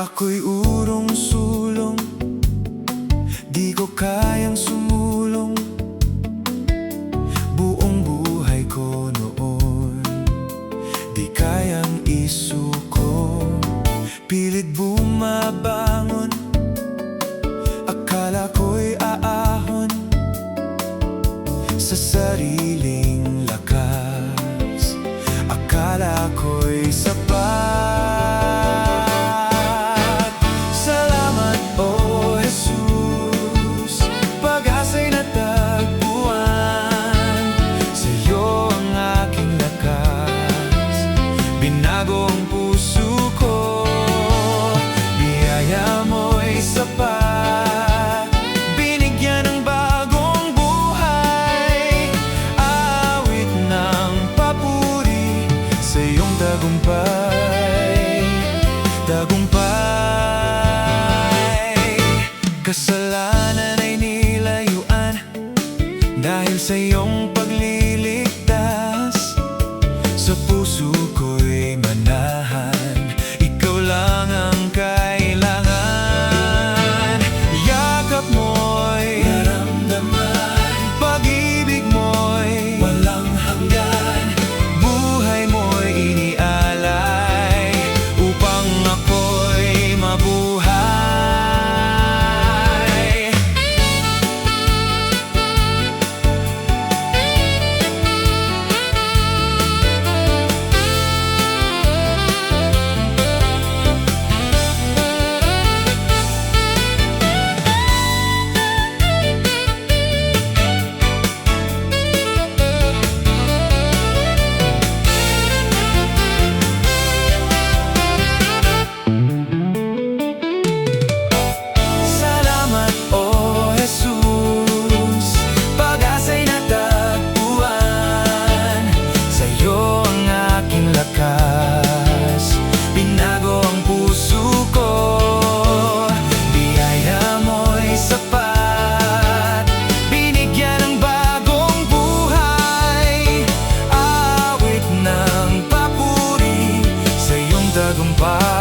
Ako'y urong-sulong, di ko kayang sumulong. Buong buhay ko noon, di kayang isuko. Pilit bumabangon, akala ko'y aahon sa sariling lakas. Akala ko'y sapat. Salamat, O Jesus, pag-asa'y natagpuan. Sa'yo ang aking lakas, binago ang puso ko. Biyaya mo'y sapat, binigyan ng bagong buhay. Awit ng papuri sa iyong tagumpay, tagumpay. Kasalanan ay nilayuan dahil sa iyong pagliligtas. Sa puso ko'y manahan, ikaw lang ang kailangan. Yakap mo'y naramdaman, pag-ibig mo'y walang hanggan. Buhay mo'y inialay upang ako'y mabuhay. Salamat, O Jesus, pag-asa'y natagpuan. Sa'yo ang aking lakas, binago ang puso ko. Biyaya mo'y sapat, binigyan ng bagong buhay. Awit ng papuri sa iyong tagumpay.